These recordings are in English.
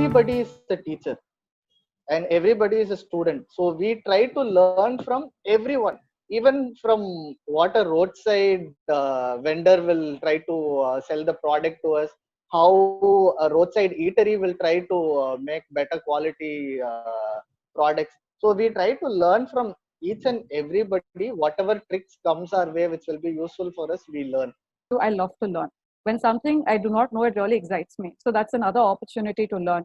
everybody is a teacher and everybody is a student. So we try to learn from everyone, even from what a roadside vendor will try to sell the product to us, how a roadside eatery will try to make better quality products. So we try to learn from each and everybody, whatever tricks comes our way, which will be useful for us, we learn. I love to learn. When something I do not know, it really excites me. So that's another opportunity to learn.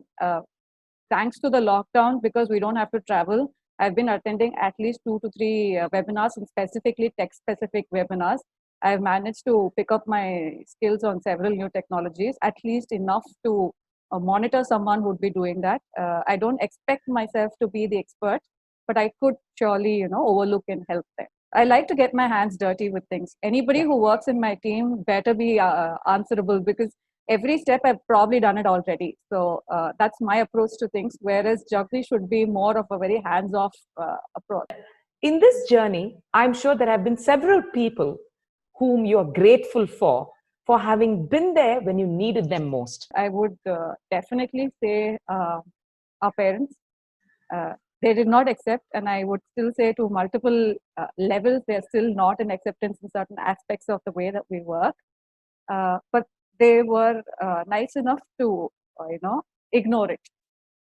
Thanks to the lockdown, because we don't have to travel, I've been attending at least 2 to 3 webinars, and specifically tech-specific webinars. I've managed to pick up my skills on several new technologies, at least enough to monitor someone who would be doing that. I don't expect myself to be the expert, but I could surely, overlook and help them. I like to get my hands dirty with things. Anybody who works in my team better be answerable, because every step I've probably done it already. So that's my approach to things, whereas Jagdish should be more of a very hands-off approach. In this journey, I'm sure there have been several people whom you're grateful for having been there when you needed them most. I would definitely say our parents. They did not accept, and I would still say to multiple levels, they're still not in acceptance in certain aspects of the way that we work. But they were nice enough to, ignore it.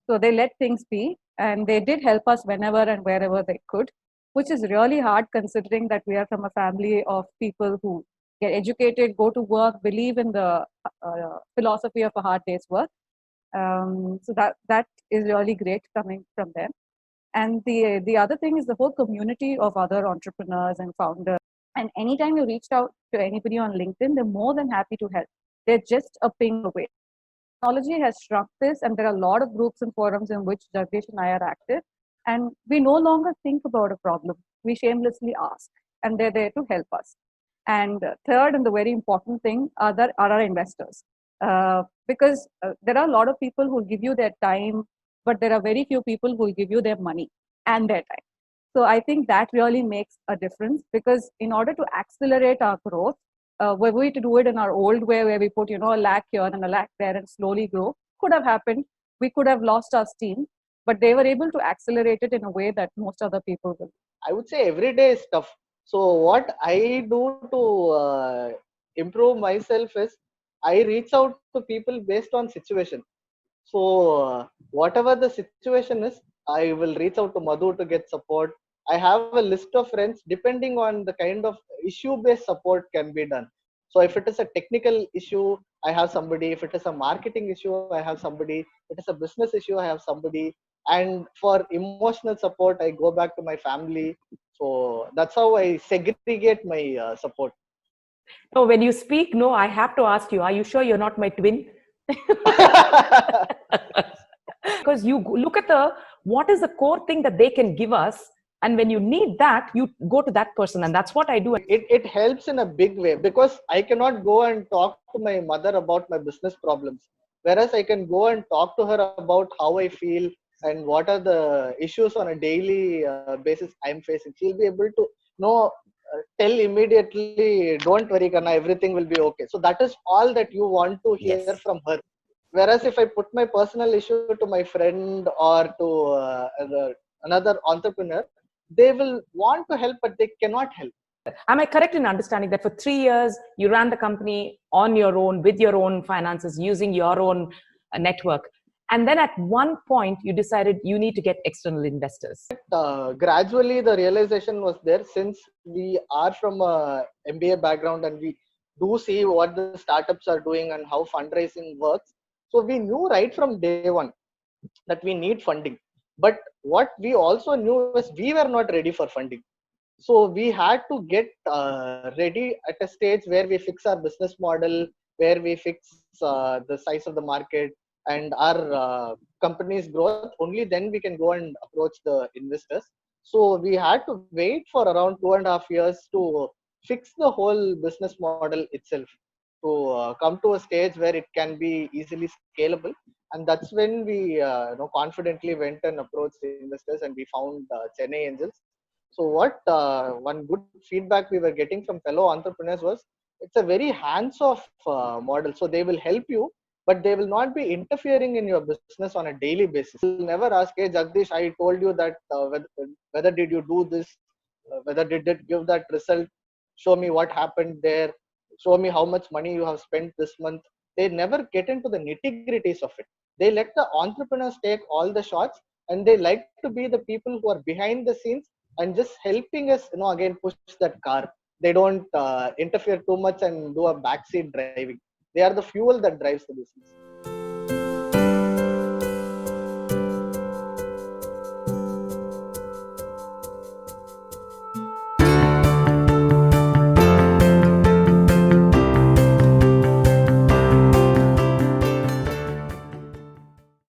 So they let things be, and they did help us whenever and wherever they could, which is really hard considering that we are from a family of people who get educated, go to work, believe in the philosophy of a hard day's work. So that is really great coming from them. And the other thing is the whole community of other entrepreneurs and founders. And anytime you reached out to anybody on LinkedIn, they're more than happy to help. They're just a ping away. Technology has shrunk this, and there are a lot of groups and forums in which Jagdish and I are active. And we no longer think about a problem. We shamelessly ask, and they're there to help us. And third, and the very important thing, are our investors. Because there are a lot of people who give you their time, but there are very few people who will give you their money and their time. So I think that really makes a difference, because in order to accelerate our growth, were we to do it in our old way, where we put, a lakh here and a lakh there and slowly grow, could have happened. We could have lost our steam, but they were able to accelerate it in a way that most other people will. I would say every day is tough. So what I do to improve myself is I reach out to people based on situation. So whatever the situation is, I will reach out to Madhu to get support. I have a list of friends depending on the kind of issue-based support can be done. So if it is a technical issue, I have somebody. If it is a marketing issue, I have somebody. If it is a business issue, I have somebody. And for emotional support, I go back to my family. So that's how I segregate my support. No, when you speak, no, I have to ask you, are you sure you're not my twin? Because you look at what is the core thing that they can give us, and when you need that, you go to that person, and that's what I do. It helps in a big way, because I cannot go and talk to my mother about my business problems, whereas I can go and talk to her about how I feel and what are the issues on a daily basis I'm facing. She'll be able to tell immediately, don't worry Kana, everything will be okay. So that is all that you want to hear from her. Whereas if I put my personal issue to my friend or to another entrepreneur, they will want to help, but they cannot help. Am I correct in understanding that for 3 years, you ran the company on your own, with your own finances, using your own network? And then at one point, you decided you need to get external investors. Gradually, the realization was there, since we are from a MBA background and we do see what the startups are doing and how fundraising works. So we knew right from day one that we need funding. But what we also knew was we were not ready for funding. So we had to get ready at a stage where we fix our business model, where we fix the size of the market and our company's growth. Only then we can go and approach the investors. So we had to wait for around 2.5 years to fix the whole business model itself, to come to a stage where it can be easily scalable. And that's when we confidently went and approached the investors, and we found Chennai Angels. So what one good feedback we were getting from fellow entrepreneurs was, it's a very hands-off model. So they will help you, but they will not be interfering in your business on a daily basis. They'll never ask, hey Jagdish, I told you that whether did you do this, whether did it give that result, show me what happened there, show me how much money you have spent this month. They never get into the nitty-gritties of it. They let the entrepreneurs take all the shots, and they like to be the people who are behind the scenes and just helping us, again push that car. They don't interfere too much and do a backseat driving. They are the fuel that drives the business.